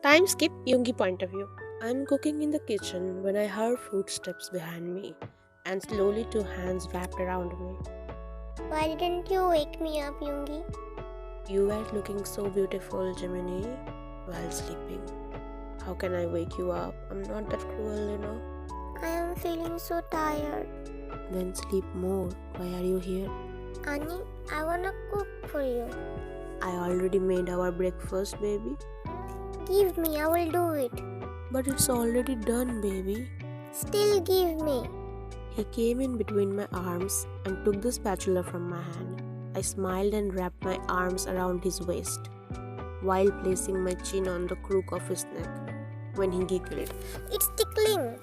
Time skip Yoongi point of view. I'm cooking in the kitchen when I heard footsteps behind me and slowly two hands wrapped around me. Why didn't you wake me up, Yoongi? You were looking so beautiful, Gemini, while sleeping. How can I wake you up? I'm not that cruel. I am feeling so tired. Then sleep more. Why are you here? Annie, I wanna cook for you. I already made our breakfast, baby. Give me, I will do it. But it's already done, baby. Still give me. He came in between my arms and took the spatula from my hand. I smiled and wrapped my arms around his waist while placing my chin on the crook of his neck when he giggled. It's tickling.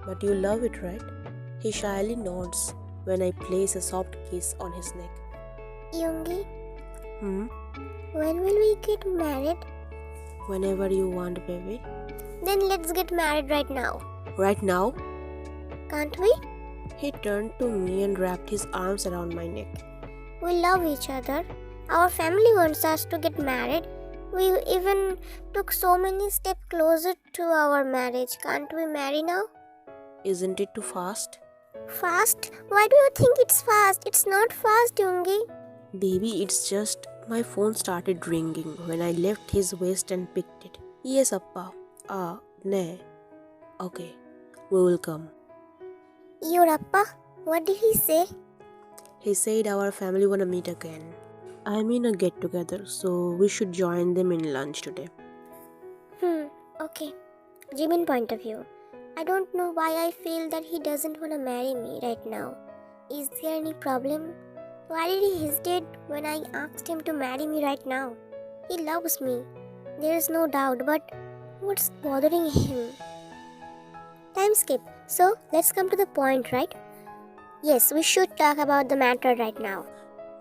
But you love it, right? He shyly nods when I place a soft kiss on his neck. Yoongi, When will we get married? Whenever you want, baby. Then let's get married right now. Right now? Can't we? He turned to me and wrapped his arms around my neck. We love each other. Our family wants us to get married. We even took so many steps closer to our marriage. Can't we marry now? Isn't it too fast? Fast? Why do you think it's fast? It's not fast, Yoongi. Baby, it's just my phone started ringing when I left his waist and picked it. Yes, Appa. Ne. Okay, we will come. Your Appa? What did he say? He said our family wanna meet again. I'm in a get together, so we should join them in lunch today. Okay. Jimin point of view. I don't know why I feel that he doesn't wanna marry me right now. Is there any problem? Why did he hesitate when I asked him to marry me right now? He loves me. There is no doubt, but what's bothering him? Time skip. So, let's come to the point, right? Yes, we should talk about the matter right now.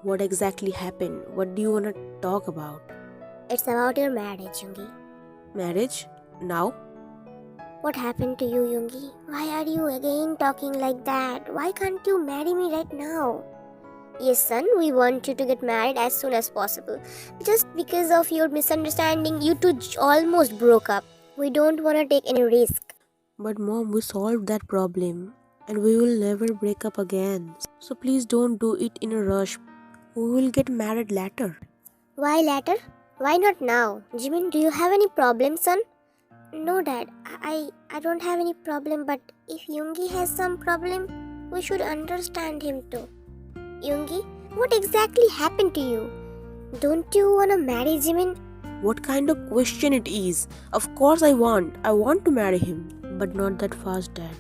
What exactly happened? What do you wanna talk about? It's about your marriage, Yoongi. Marriage? Now? What happened to you, Yoongi? Why are you again talking like that? Why can't you marry me right now? Yes, son, we want you to get married as soon as possible. Just because of your misunderstanding, you two almost broke up. We don't want to take any risk. But mom, we solved that problem and we will never break up again. So please don't do it in a rush. We will get married later. Why later? Why not now? Jimin, do you have any problem, son? No, Dad. I don't have any problem, but if Yoongi has some problem, we should understand him too. Yoongi, what exactly happened to you? Don't you want to marry Jimin? What kind of question it is? Of course I want. I want to marry him. But not that fast, Dad.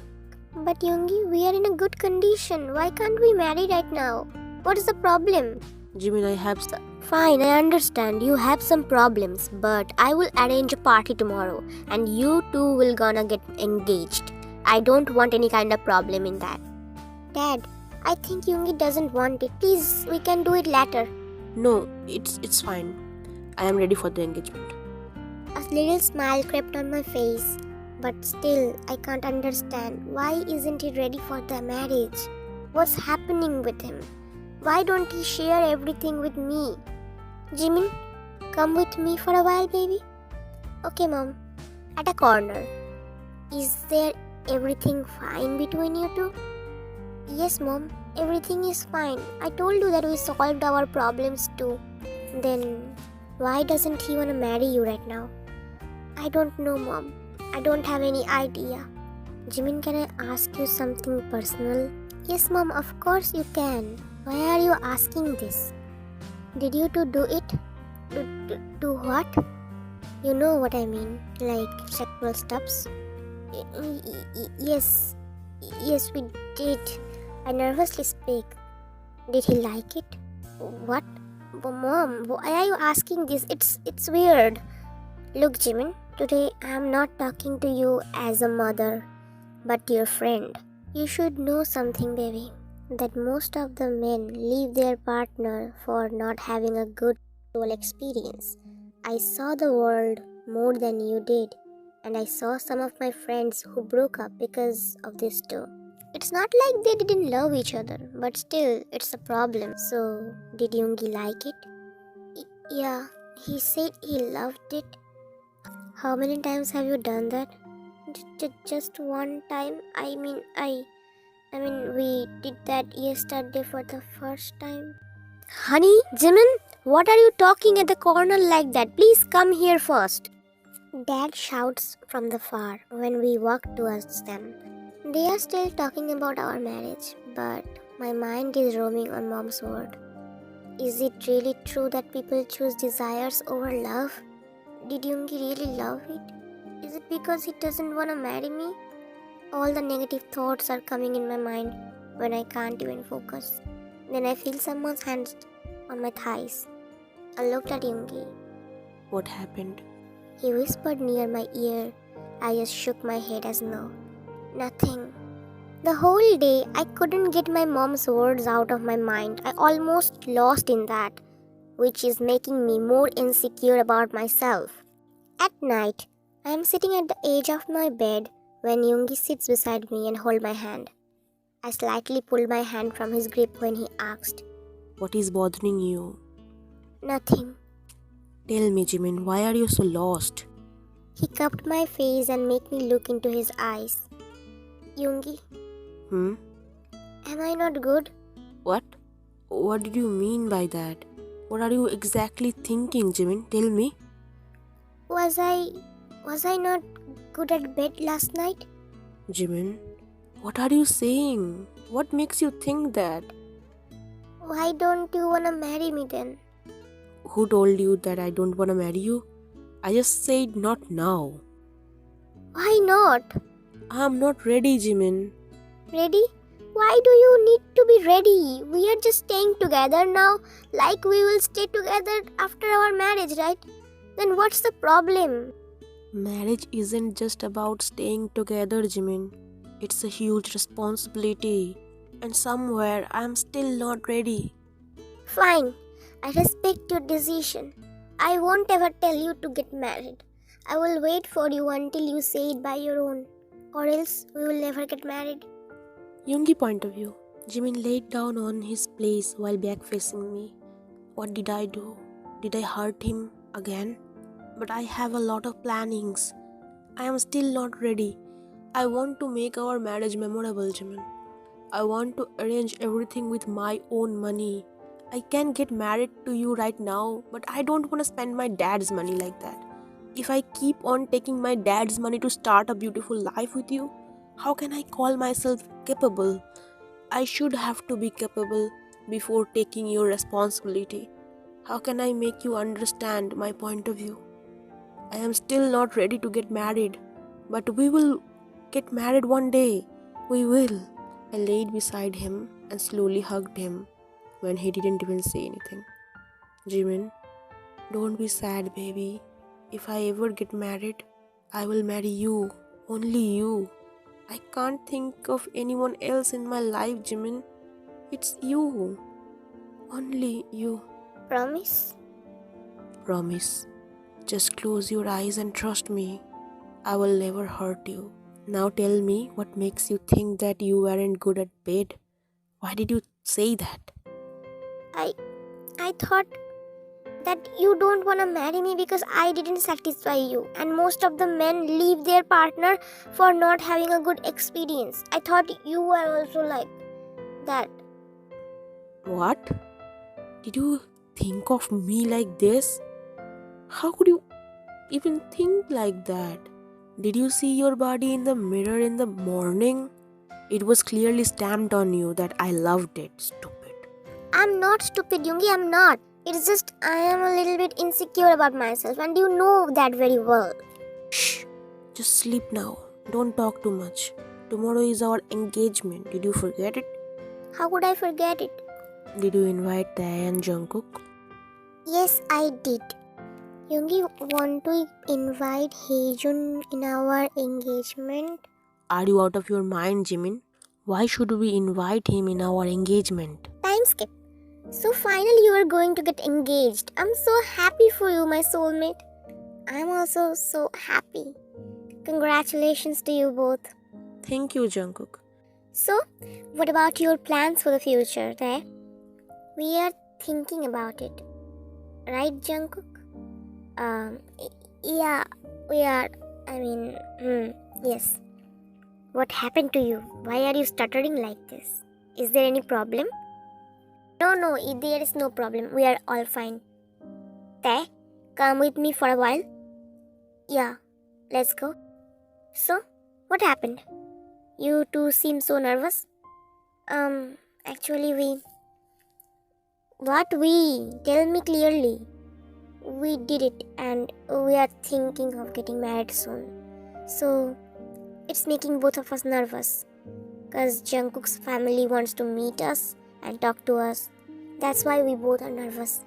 But Yoongi, we are in a good condition. Why can't we marry right now? What is the problem? Jimin, I have... Fine, I understand. You have some problems, but I will arrange a party tomorrow and you two will gonna get engaged. I don't want any kind of problem in that. Dad, I think Yoongi doesn't want it. Please, we can do it later. No, it's fine. I am ready for the engagement. A little smile crept on my face, but still, I can't understand. Why isn't he ready for the marriage? What's happening with him? Why don't he share everything with me? Jimin, come with me for a while, baby. Okay, Mom. At a corner. Is there everything fine between you two? Yes, Mom. Everything is fine. I told you that we solved our problems too. Then, why doesn't he want to marry you right now? I don't know, Mom. I don't have any idea. Jimin, can I ask you something personal? Yes, Mom, of course you can. Why are you asking this? Did you two do it? Do what? You know what I mean, like sexual stuffs? Yes, we did. I nervously speak. Did he like it? What? Mom, why are you asking this? It's weird. Look, Jimin, today I am not talking to you as a mother, but your friend. You should know something, baby, that most of the men leave their partner for not having a good sexual experience. I saw the world more than you did, and I saw some of my friends who broke up because of this too. It's not like they didn't love each other, but still, it's a problem. So, did Yoongi like it? Yeah, he said he loved it. How many times have you done that? Just one time? We did that yesterday for the first time. Honey, Jimin, what are you talking at the corner like that? Please come here first. Dad shouts from the far when we walk towards them. They are still talking about our marriage, but my mind is roaming on Mom's word. Is it really true that people choose desires over love? Did Yoongi really love it? Is it because he doesn't want to marry me? All the negative thoughts are coming in my mind when I can't even focus. Then I feel someone's hands on my thighs. I looked at Yoongi. What happened? He whispered near my ear. I just shook my head as no. Nothing. The whole day, I couldn't get my mom's words out of my mind. I almost lost in that, which is making me more insecure about myself. At night, I am sitting at the edge of my bed when Yoongi sits beside me and holds my hand. I slightly pulled my hand from his grip when he asked, What is bothering you? Nothing. Tell me, Jimin, why are you so lost? He cupped my face and made me look into his eyes. Yoongi, Am I not good? What? What did you mean by that? What are you exactly thinking, Jimin? Tell me. Was I not good at bed last night? Jimin, what are you saying? What makes you think that? Why don't you wanna marry me then? Who told you that I don't want to marry you? I just said not now. Why not? I'm not ready, Jimin. Ready? Why do you need to be ready? We are just staying together now, like we will stay together after our marriage, right? Then what's the problem? Marriage isn't just about staying together, Jimin. It's a huge responsibility. And somewhere I'm still not ready. Fine, I respect your decision. I won't ever tell you to get married. I will wait for you until you say it by your own, or else we will never get married. Yoongi point of view. Jimin laid down on his place while back facing me. What did I do? Did I hurt him again? But I have a lot of plannings. I am still not ready. I want to make our marriage memorable, Jimin. I want to arrange everything with my own money. I can get married to you right now, but I don't want to spend my dad's money like that. If I keep on taking my dad's money to start a beautiful life with you, how can I call myself capable? I should have to be capable before taking your responsibility. How can I make you understand my point of view? I am still not ready to get married, but we will get married one day. We will. I laid beside him and slowly hugged him when he didn't even say anything. Jimin, don't be sad, baby. If I ever get married, I will marry you. Only you. I can't think of anyone else in my life, Jimin. It's you. Only you. Promise? Promise. Just close your eyes and trust me. I will never hurt you. Now tell me what makes you think that you weren't good at bed. Why did you say that? I thought that you don't want to marry me because I didn't satisfy you, and most of the men leave their partner for not having a good experience. I thought you were also like that. What? Did you think of me like this? How could you even think like that? Did you see your body in the mirror in the morning? It was clearly stamped on you that I loved it. Stupid. I'm not stupid, Yoongi, I'm not. It's just I am a little bit insecure about myself, and you know that very well. Shh. Just sleep now. Don't talk too much. Tomorrow is our engagement. Did you forget it? How could I forget it? Did you invite Tae and Jungkook? Yes, I did. Yoongi, want to invite Haejun in our engagement? Are you out of your mind, Jimin? Why should we invite him in our engagement? Time skip. So finally you are going to get engaged. I'm so happy for you, my soulmate. I'm also so happy. Congratulations to you both. Thank you, Jungkook. So, what about your plans for the future, Tae? We are thinking about it. Right, Jungkook? Yeah, we are. Yes. What happened to you? Why are you stuttering like this? Is there any problem? No, there is no problem. We are all fine. Tae, come with me for a while. Yeah, let's go. So, what happened? You two seem so nervous. Actually, What we? Tell me clearly. We did it and we are thinking of getting married soon. So, it's making both of us nervous. Because Jungkook's family wants to meet us and talk to us. That's why we both are nervous.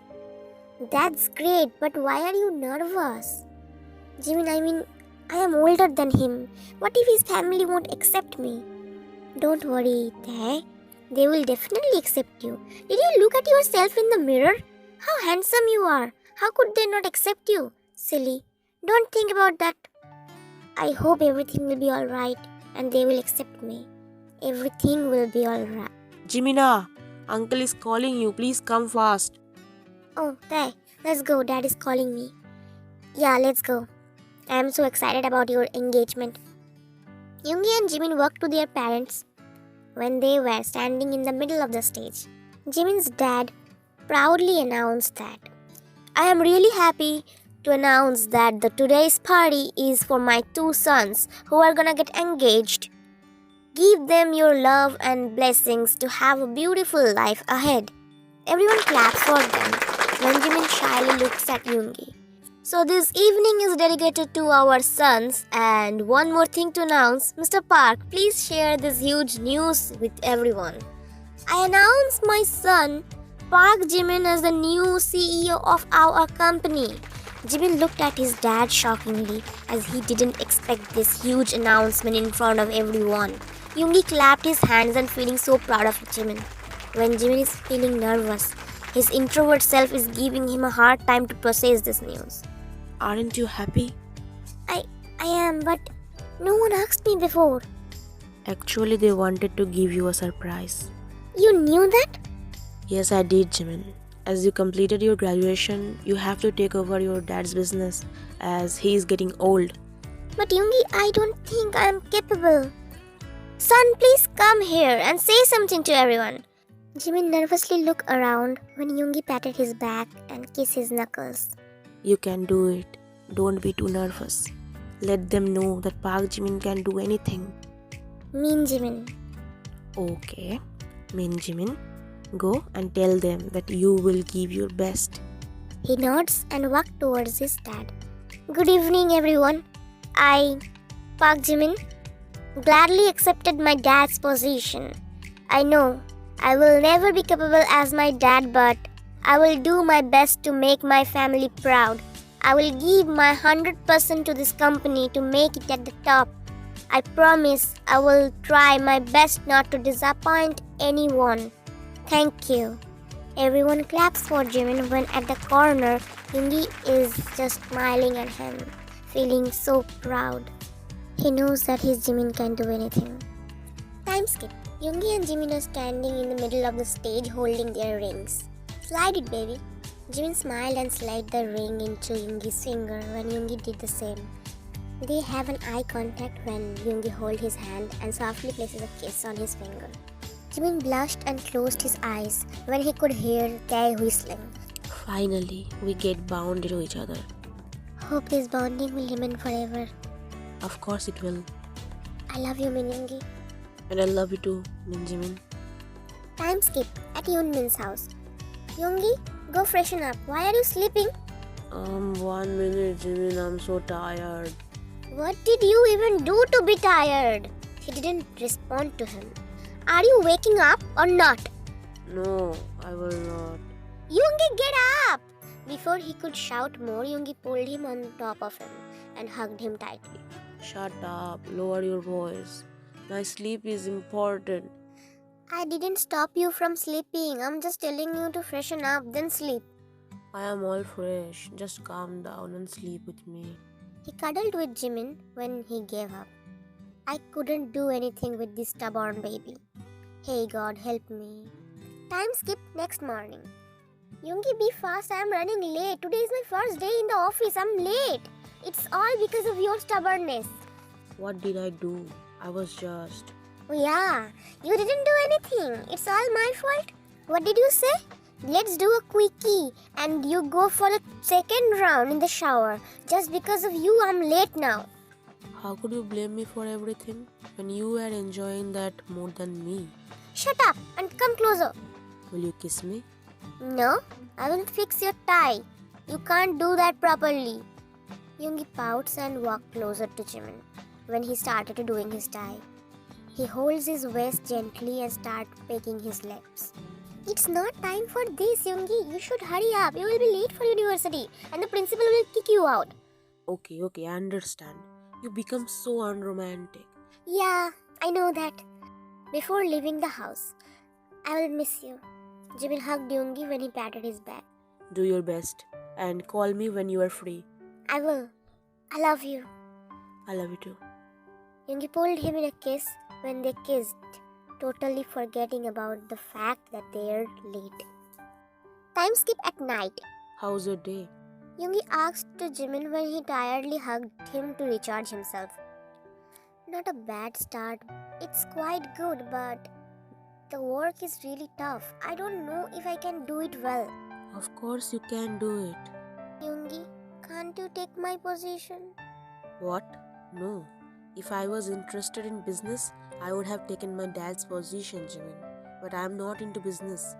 That's great, but why are you nervous? Jimin, I am older than him. What if his family won't accept me? Don't worry, Tae. They will definitely accept you. Did you look at yourself in the mirror? How handsome you are. How could they not accept you? Silly. Don't think about that. I hope everything will be alright and they will accept me. Everything will be alright. Jimina, uncle is calling you. Please come fast. Oh, Tae, let's go. Dad is calling me. Yeah, let's go. I am so excited about your engagement. Yoongi and Jimin walked to their parents when they were standing in the middle of the stage. Jimin's dad proudly announced that, I am really happy to announce that today's party is for my two sons who are gonna get engaged. Give them your love and blessings to have a beautiful life ahead. Everyone claps for them when Jimin shyly looks at Yoongi. So this evening is dedicated to our sons, and one more thing to announce. Mr. Park, please share this huge news with everyone. I announce my son, Park Jimin, as the new CEO of our company. Jimin looked at his dad shockingly as he didn't expect this huge announcement in front of everyone. Yoongi clapped his hands and feeling so proud of Jimin. When Jimin is feeling nervous, his introvert self is giving him a hard time to process this news. Aren't you happy? I am, but no one asked me before. Actually, they wanted to give you a surprise. You knew that? Yes, I did, Jimin. As you completed your graduation, you have to take over your dad's business as he is getting old. But Yoongi, I don't think I am capable. Son, please come here and say something to everyone. Jimin nervously looked around when Yoongi patted his back and kissed his knuckles. You can do it. Don't be too nervous. Let them know that Park Jimin can do anything. Mean Jimin. Okay. Mean Jimin, go and tell them that you will give your best. He nods and walks towards his dad. Good evening, everyone. I, Park Jimin, gladly accepted my dad's position. I know I will never be capable as my dad, but I will do my best to make my family proud. I will give my 100% to this company to make it at the top. I promise I will try my best not to disappoint anyone. Thank you. Everyone claps for Jimin when at the corner, Yoongi is just smiling at him, feeling so proud. He knows that his Jimin can do anything. Time skip. Yoongi and Jimin are standing in the middle of the stage holding their rings. Slide it, baby. Jimin smiled and slid the ring into Yoongi's finger when Yoongi did the same. They have an eye contact when Yoongi holds his hand and softly places a kiss on his finger. Jimin blushed and closed his eyes when he could hear Tae whistling. Finally, we get bound to each other. Hope this bonding will remain forever. Of course it will. I love you, Yoongi. And I love you too, Min Jimin. Time skip at Yoonmin's house. Yoongi, go freshen up. Why are you sleeping? 1 minute, Jimin. I'm so tired. What did you even do to be tired? He didn't respond to him. Are you waking up or not? No, I will not. Yoongi, get up! Before he could shout more, Yoongi pulled him on top of him and hugged him tightly. Shut up. Lower your voice. My sleep is important. I didn't stop you from sleeping. I'm just telling you to freshen up, then sleep. I am all fresh. Just calm down and sleep with me. He cuddled with Jimin when he gave up. I couldn't do anything with this stubborn baby. Hey God, help me. Time skip next morning. Yoongi, be fast. I am running late. Today is my first day in the office. I'm late. It's all because of your stubbornness. What did I do? I was just... Oh yeah, you didn't do anything. It's all my fault. What did you say? Let's do a quickie and you go for the second round in the shower. Just because of you, I'm late now. How could you blame me for everything when you were enjoying that more than me? Shut up and come closer. Will you kiss me? No, I will fix your tie. You can't do that properly. Yoongi pouts and walks closer to Jimin when he started doing his tie. He holds his waist gently and starts pecking his lips. It's not time for this, Yoongi. You should hurry up. You will be late for university and the principal will kick you out. Okay, I understand. You become so unromantic. Yeah, I know that. Before leaving the house, I will miss you. Jimin hugged Yoongi when he patted his back. Do your best and call me when you are free. I will. I love you. I love you too. Yoongi pulled him in a kiss when they kissed, totally forgetting about the fact that they're late. Time skip at night. How's your day? Yoongi asked to Jimin when he tiredly hugged him to recharge himself. Not a bad start. It's quite good, but the work is really tough. I don't know if I can do it well. Of course you can do it. Yoongi, can't you take my position? What? No. If I was interested in business, I would have taken my dad's position, Jimin. But I'm not into business.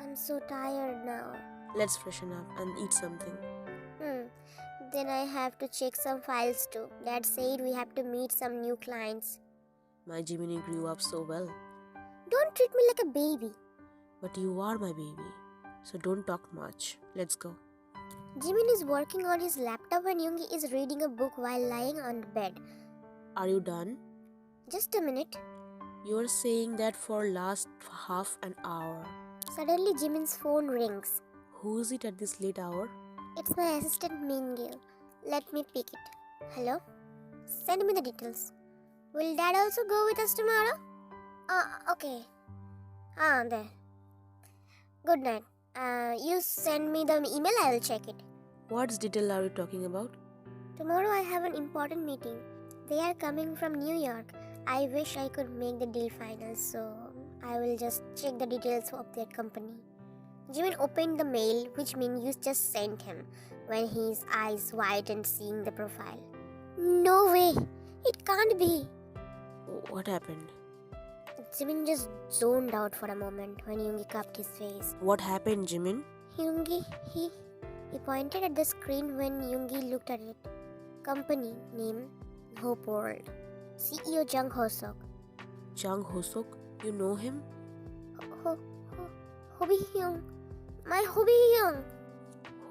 I'm so tired now. Let's freshen up and eat something. Then I have to check some files too. Dad said we have to meet some new clients. My Jiminy grew up so well. Don't treat me like a baby. But you are my baby. So don't talk much. Let's go. Jimin is working on his laptop and Yoongi is reading a book while lying on the bed. Are you done? Just a minute. You are saying that for last half an hour. Suddenly Jimin's phone rings. Who is it at this late hour? It's my assistant Mingil. Let me pick it. Hello? Send me the details. Will Dad also go with us tomorrow? Okay. There. Good night. You send me the email, I will check it. What detail are you talking about? Tomorrow I have an important meeting. They are coming from New York. I wish I could make the deal final, so I will just check the details of their company. Jimin opened the mail which Mingyu just sent him when his eyes widened seeing the profile. No way! It can't be! What happened? Jimin just zoned out for a moment when Yoongi cupped his face. What happened, Jimin? Yoongi, he pointed at the screen when Yoongi looked at it. Company name Hope World. CEO Jung Ho-sok. Jung Ho-sok? You know him? Hobi-hyung. My Hobi-hyung.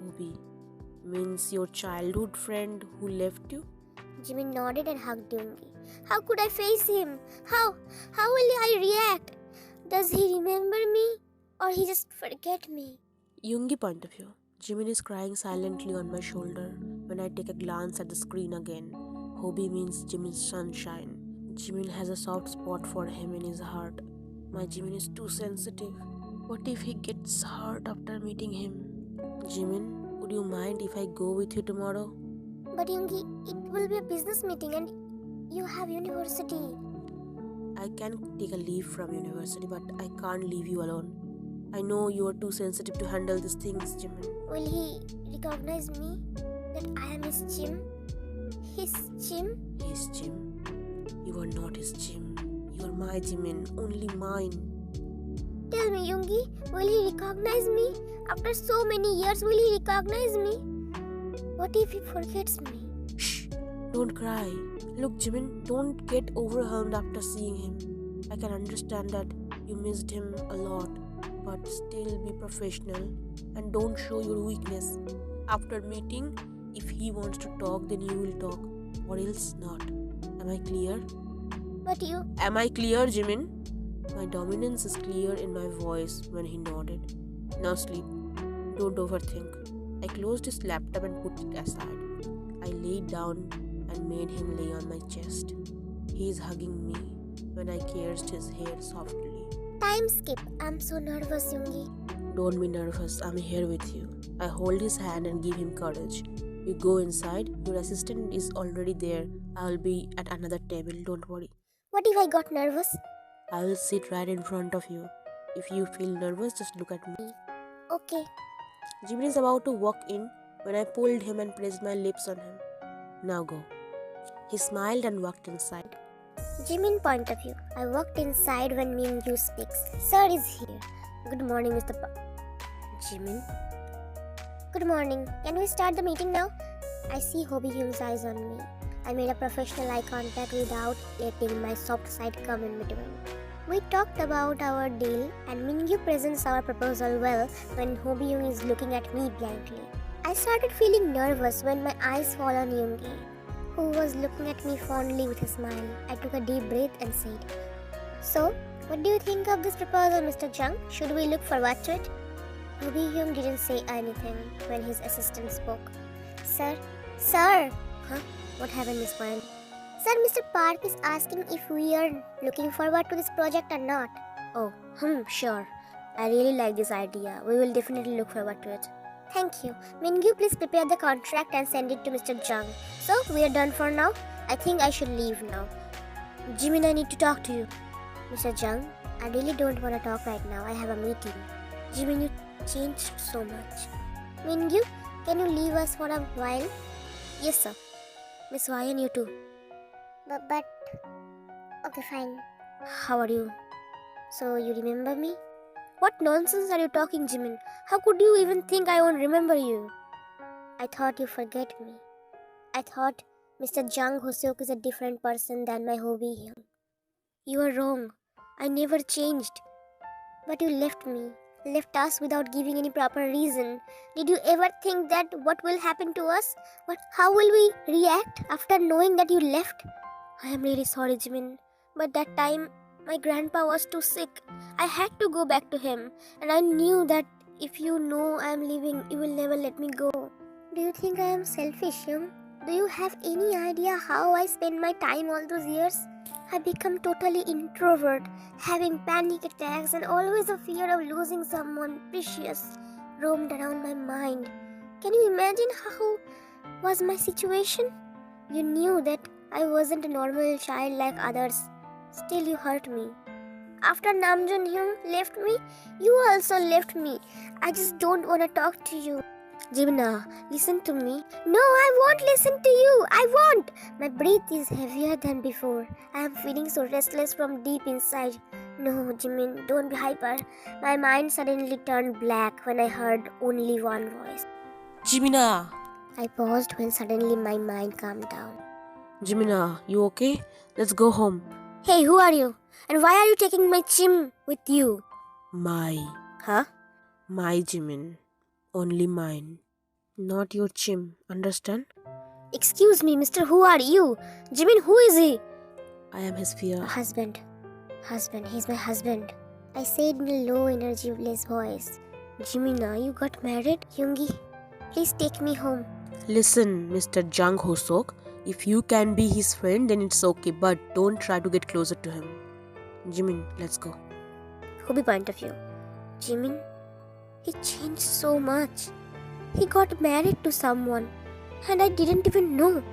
Hobi means your childhood friend who left you? Jimin nodded and hugged Yoongi. How could I face him? How will I react? Does he remember me or he just forget me? Yoongi point of view. Jimin is crying silently on my shoulder when I take a glance at the screen again. Hobi means Jimin's sunshine. Jimin has a soft spot for him in his heart. My Jimin is too sensitive. What if he gets hurt after meeting him? Jimin, would you mind if I go with you tomorrow? But Yoongi, it will be a business meeting and you have university. I can take a leave from university, but I can't leave you alone. I know you are too sensitive to handle these things, Jimin. Will he recognize me? That I am his Jim? His Jim? His Jim? You are not his Jim. You are my Jimin, only mine. Tell me, Yoongi, will he recognize me? After so many years, will he recognize me? What if he forgets me? Shh! Don't cry. Look, Jimin, don't get overwhelmed after seeing him. I can understand that you missed him a lot, but still be professional and don't show your weakness. After meeting, if he wants to talk, then you will talk, or else not. Am I clear? But you... Am I clear, Jimin? My dominance is clear in my voice when he nodded. Now sleep. Don't overthink. I closed his laptop and put it aside. I laid down and made him lay on my chest. He is hugging me when I caressed his hair softly. Time skip. I'm so nervous, Yoongi. Don't be nervous. I'm here with you. I hold his hand and give him courage. You go inside, your assistant is already there. I'll be at another table, don't worry. What if I got nervous? I will sit right in front of you. If you feel nervous, just look at me. Okay. Jimin is about to walk in when I pulled him and pressed my lips on him. Now go. He smiled and walked inside. Jimin point of view. I walked inside when Mingyu speaks. Sir is here. Good morning, Mr. Jimin. Good morning. Can we start the meeting now? I see Hobie Hyung's eyes on me. I made a professional eye contact without letting my soft side come in between. We talked about our deal and Mingyu presents our proposal well when Hobie Hyung is looking at me blankly. I started feeling nervous when my eyes fall on Yoongi, who was looking at me fondly with a smile. I took a deep breath and said, "So, what do you think of this proposal, Mr. Jung? Should we look forward to it?" Hobie Hyung didn't say anything when his assistant spoke. Sir! Huh? What happened, Miss Wan? Sir, Mr. Park is asking if we are looking forward to this project or not. Oh, sure. I really like this idea. We will definitely look forward to it. Thank you. Mingyu, please prepare the contract and send it to Mr. Jung. So, we are done for now. I think I should leave now. Jimin, I need to talk to you. Mr. Jung, I really don't want to talk right now. I have a meeting. Jimin, you changed so much. Mingyu, can you leave us for a while? Yes, sir. Miss Ryan, you too. But... Okay, fine. How are you? So, you remember me? What nonsense are you talking, Jimin? How could you even think I won't remember you? I thought you forget me. I thought Mr. Jung Hoseok is a different person than my Hobie Hyung. You are wrong. I never changed. But you left me. Left us without giving any proper reason. Did you ever think that what will happen to us? How will we react after knowing that you left? I am really sorry, Jimin. But that time, my grandpa was too sick. I had to go back to him. And I knew that if you know I am leaving, you will never let me go. Do you think I am selfish, Hyung? Do you have any idea how I spent my time all those years? I become totally introvert, having panic attacks and always a fear of losing someone precious roamed around my mind. Can you imagine how was my situation? You knew that I wasn't a normal child like others. Still you hurt me. After Namjoon Hyung left me, you also left me. I just don't want to talk to you. Jimna, listen to me. No, I won't listen to you. I won't. My breath is heavier than before. I am feeling so restless from deep inside. No, Jimin, don't be hyper. My mind suddenly turned black when I heard only one voice. Jimina! I paused when suddenly my mind calmed down. Jimina, you okay? Let's go home. Hey, who are you? And why are you taking my chim with you? My Jimin. Only mine. Not your chim. Understand? Excuse me, mister, who are you? Jimin, who is he? I am his fear. Husband, he's my husband. I said in a low energy-less voice. Jimina, you got married? Yoongi, please take me home. Listen, Mr. Jung Hosok. If you can be his friend, then it's okay. But don't try to get closer to him. Jimin, let's go. Hobie point of view. Jimin, he changed so much. He got married to someone. And I didn't even know.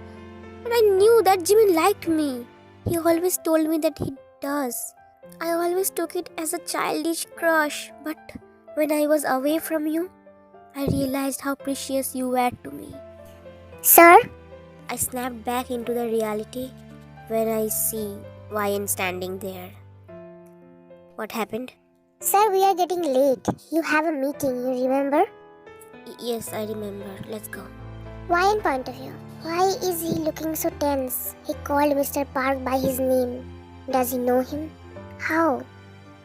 But I knew that Jimin liked me. He always told me that he does. I always took it as a childish crush. But when I was away from you, I realized how precious you were to me. Sir? I snapped back into the reality when I see YN standing there. What happened? Sir, we are getting late. You have a meeting, you remember? Yes, I remember. Let's go. YN point of view. Why is he looking so tense? He called Mr. Park by his name. Does he know him? How?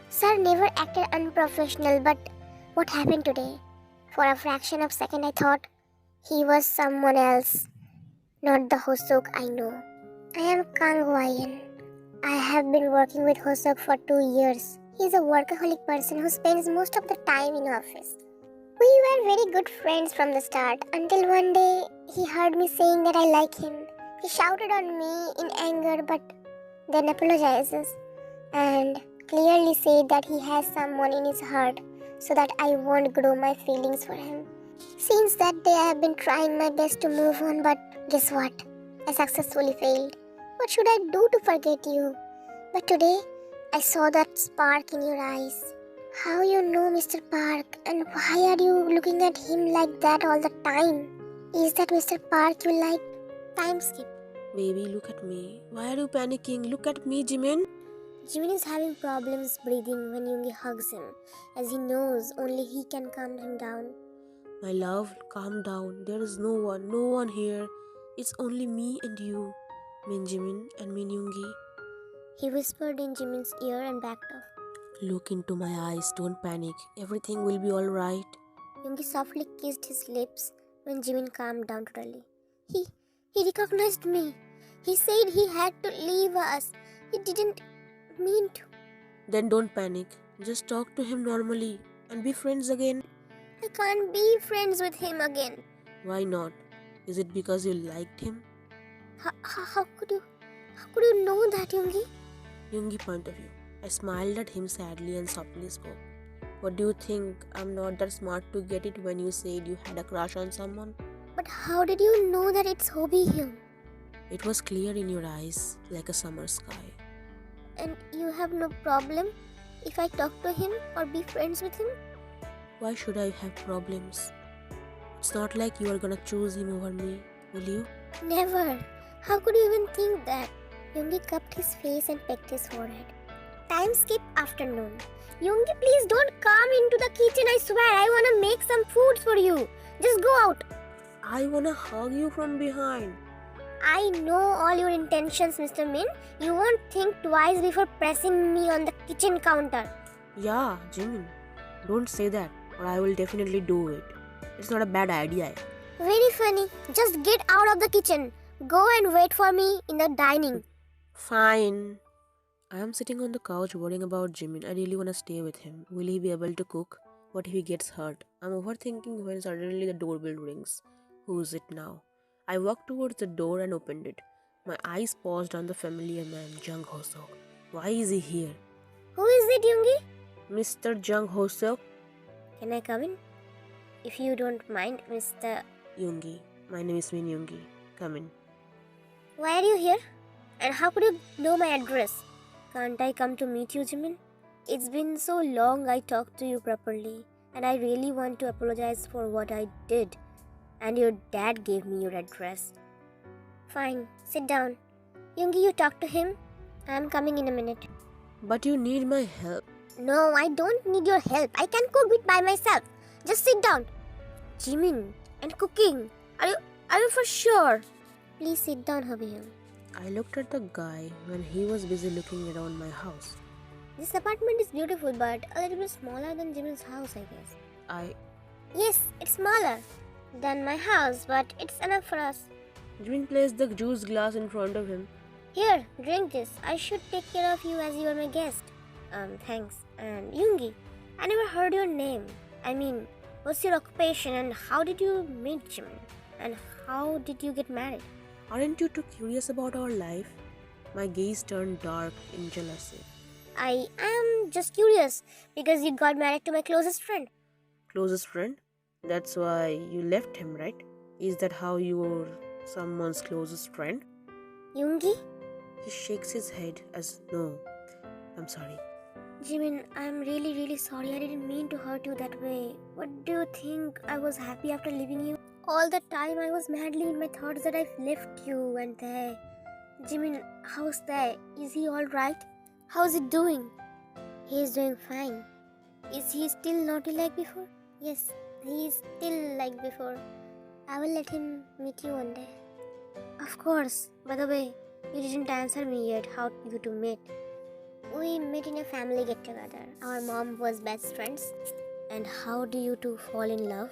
Sir never acted unprofessional, but what happened today? For a fraction of a second I thought he was someone else. Not the Hosok I know. I am Kang YN. I have been working with Hosok for 2 years. He is a workaholic person who spends most of the time in office. We were very good friends from the start until one day he heard me saying that I like him. He shouted on me in anger but then apologizes and clearly said that he has someone in his heart so that I won't grow my feelings for him. Since that day, I have been trying my best to move on, but guess what? I successfully failed. What should I do to forget you? But today, I saw that spark in your eyes. How you know Mr. Park, and why are you looking at him like that all the time? Is that Mr. Park you like? Time skip. Baby, look at me. Why are you panicking? Look at me, Jimin. Jimin is having problems breathing when Yoongi hugs him, as he knows only he can calm him down. My love, calm down. There is no one here. It's only me and you, Min Jimin and Min Yoongi. He whispered in Jimin's ear and backed off. Look into my eyes, don't panic. Everything will be alright. Yoongi softly kissed his lips when Jimin calmed down totally. He recognized me. He said he had to leave us. He didn't mean to. Then don't panic. Just talk to him normally and be friends again. I can't be friends with him again. Why not? Is it because you liked him? How could you know that, Yoongi? Yoongi point of view. I smiled at him sadly and softly spoke. What do you think? I'm not that smart to get it when you said you had a crush on someone? But how did you know that it's Hobie Hyun? It was clear in your eyes, like a summer sky. And you have no problem if I talk to him or be friends with him? Why should I have problems? It's not like you are gonna choose him over me, will you? Never. How could you even think that? Yoongi cupped his face and pecked his forehead. Time skip afternoon. Yoongi, please don't come into the kitchen, I swear. I wanna make some food for you. Just go out. I wanna hug you from behind. I know all your intentions, Mr. Min. You won't think twice before pressing me on the kitchen counter. Yeah, Jimin. Don't say that, or I will definitely do it. It's not a bad idea. Very funny. Just get out of the kitchen. Go and wait for me in the dining. Fine. I am sitting on the couch worrying about Jimin. I really wanna stay with him. Will he be able to cook? What if he gets hurt? I'm overthinking when suddenly the doorbell rings. Who is it now? I walked towards the door and opened it. My eyes paused on the familiar man, Jung Ho-seok. Why is he here? Who is it, Yoongi? Mr. Jung Ho-seok? Can I come in? If you don't mind, Mr. Yoongi. My name is Min Yoongi. Come in. Why are you here? And how could you know my address? Can't I come to meet you, Jimin? It's been so long I talked to you properly, and I really want to apologize for what I did. And your dad gave me your address. Fine, sit down. Yoongi, you talk to him. I'm coming in a minute. But you need my help. No, I don't need your help. I can cook it by myself. Just sit down. Jimin, and cooking. Are you for sure? Please sit down, Hobie. I looked at the guy when he was busy looking around my house. This apartment is beautiful, but a little bit smaller than Jimin's house, I guess. Yes, it's smaller than my house, but it's enough for us. Jimin placed the juice glass in front of him. Here, drink this. I should take care of you as you are my guest. Thanks. And Yoongi, I never heard your name. I mean, what's your occupation and how did you meet Jimin? And how did you get married? Aren't you too curious about our life? My gaze turned dark in jealousy. I am just curious because you got married to my closest friend. Closest friend? That's why you left him, right? Is that how you were someone's closest friend? Yoongi? He shakes his head as no. I'm sorry. Jimin, I'm really sorry. I didn't mean to hurt you that way. What do you think? I was happy after leaving you? All the time I was madly in my thoughts that I've left you and there. Jimin, how's there? Is he alright? How's he doing? He is doing fine. Is he still naughty like before? Yes, he is still like before. I will let him meet you one day. Of course. By the way, you didn't answer me yet how you two met. We met in a family get-together. Our mom was best friends. And how do you two fall in love?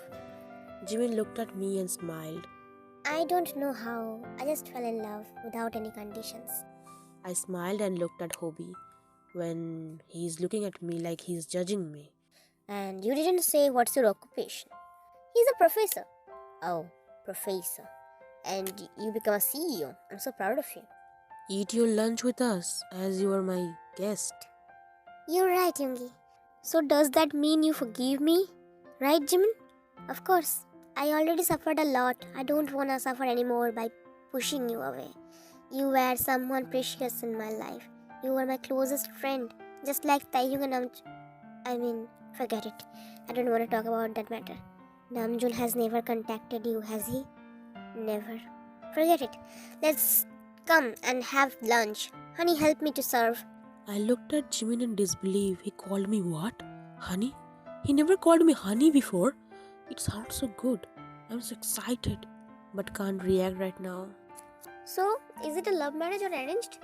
Jimin looked at me and smiled. I don't know how. I just fell in love without any conditions. I smiled and looked at Hobie when he's looking at me like he's judging me. And you didn't say what's your occupation. He's a professor. Oh, professor. And you become a CEO. I'm so proud of you. Eat your lunch with us as you are my guest. You're right, Yoongi. So does that mean you forgive me? Right, Jimin? Of course. I already suffered a lot. I don't want to suffer anymore by pushing you away. You were someone precious in my life. You were my closest friend, just like Taehyung and forget it. I don't want to talk about that matter. Namjoon has never contacted you, has he? Never. Forget it. Let's come and have lunch. Honey, help me to serve. I looked at Jimin in disbelief. He called me what? Honey? He never called me honey before. It sounds so good. I'm so excited, but can't react right now. So, is it a love marriage or arranged?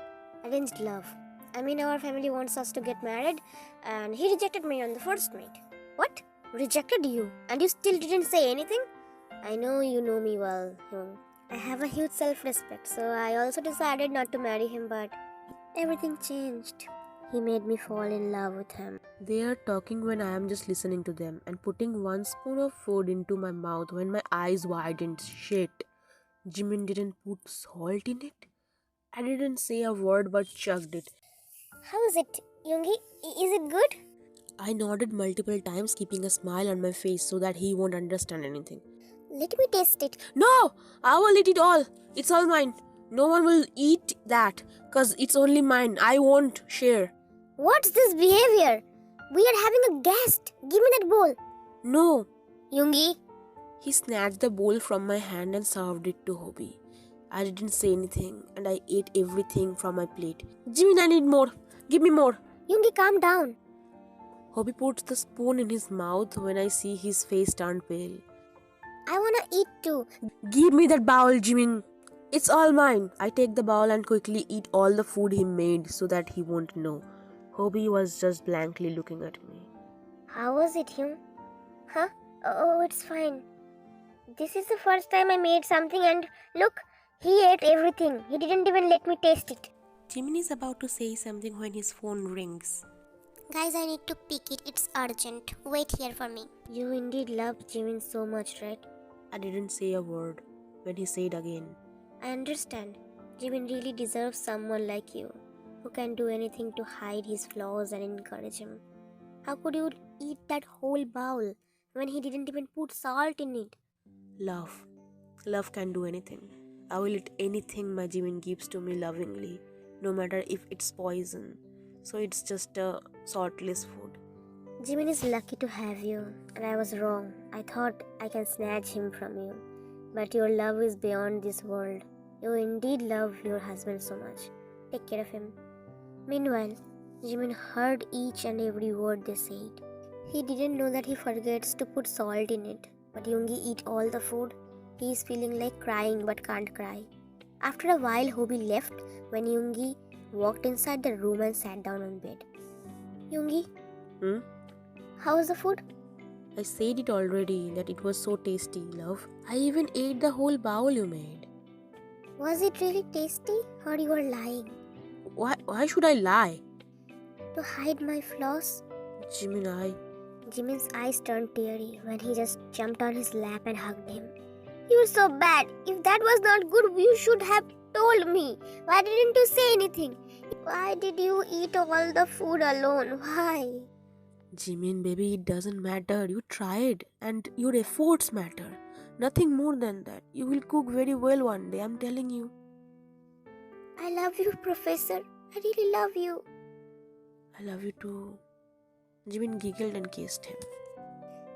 Arranged love. Our family wants us to get married, and he rejected me on the first meet. What? Rejected you? And you still didn't say anything? I know you know me well, Yoon. I have a huge self-respect, so I also decided not to marry him, but everything changed. He made me fall in love with him. They are talking when I am just listening to them and putting one spoon of food into my mouth when my eyes widened. Shit. Jimin didn't put salt in it? I didn't say a word but chugged it. How is it, Yoongi? Is it good? I nodded multiple times, keeping a smile on my face so that he won't understand anything. Let me taste it. No! I will eat it all. It's all mine. No one will eat that, cause it's only mine. I won't share. What's this behavior? We are having a guest. Give me that bowl. No. Yoongi. He snatched the bowl from my hand and served it to Hobie. I didn't say anything and I ate everything from my plate. Jimin, I need more. Give me more. Yoongi, calm down. Hobie puts the spoon in his mouth when I see his face turn pale. I wanna eat too. Give me that bowl, Jimin. It's all mine. I take the bowl and quickly eat all the food he made so that he won't know. Hobie was just blankly looking at me. How was it, Hyun? Huh? Oh, it's fine. This is the first time I made something and look, he ate everything. He didn't even let me taste it. Jimin is about to say something when his phone rings. Guys, I need to pick it. It's urgent. Wait here for me. You indeed love Jimin so much, right? I didn't say a word when he said again. I understand. Jimin really deserves someone like you, who can do anything to hide his flaws and encourage him. How could you eat that whole bowl when he didn't even put salt in it? Love. Love can do anything. I will eat anything my Jimin gives to me lovingly, no matter if it's poison. So it's just a saltless food. Jimin is lucky to have you, and I was wrong. I thought I can snatch him from you. But your love is beyond this world. You indeed love your husband so much. Take care of him. Meanwhile, Jimin heard each and every word they said. He didn't know that he forgets to put salt in it. But Yoongi eat all the food. He is feeling like crying but can't cry. After a while, Hobie left when Yoongi walked inside the room and sat down on bed. Yoongi? How was the food? I said it already that it was so tasty, love. I even ate the whole bowl you made. Was it really tasty or you were lying? Why should I lie? To hide my flaws? Jimin's eyes turned teary when he just jumped on his lap and hugged him. You're so bad. If that was not good, you should have told me. Why didn't you say anything? Why did you eat all the food alone? Why? Jimin, baby, it doesn't matter. You tried and your efforts matter. Nothing more than that. You will cook very well one day, I'm telling you. I love you, Professor. I really love you. I love you too. Jimin giggled and kissed him.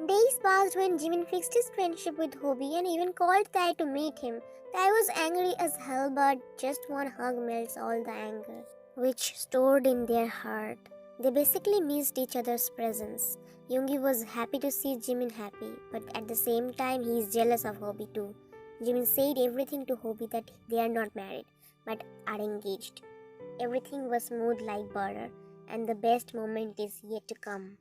Days passed when Jimin fixed his friendship with Hobie and even called Tai to meet him. Tai was angry as hell, but just one hug melts all the anger, which stored in their heart. They basically missed each other's presence. Yoongi was happy to see Jimin happy, but at the same time he is jealous of Hobie too. Jimin said everything to Hobie that they are not married, but are engaged. Everything was smooth like butter, and the best moment is yet to come.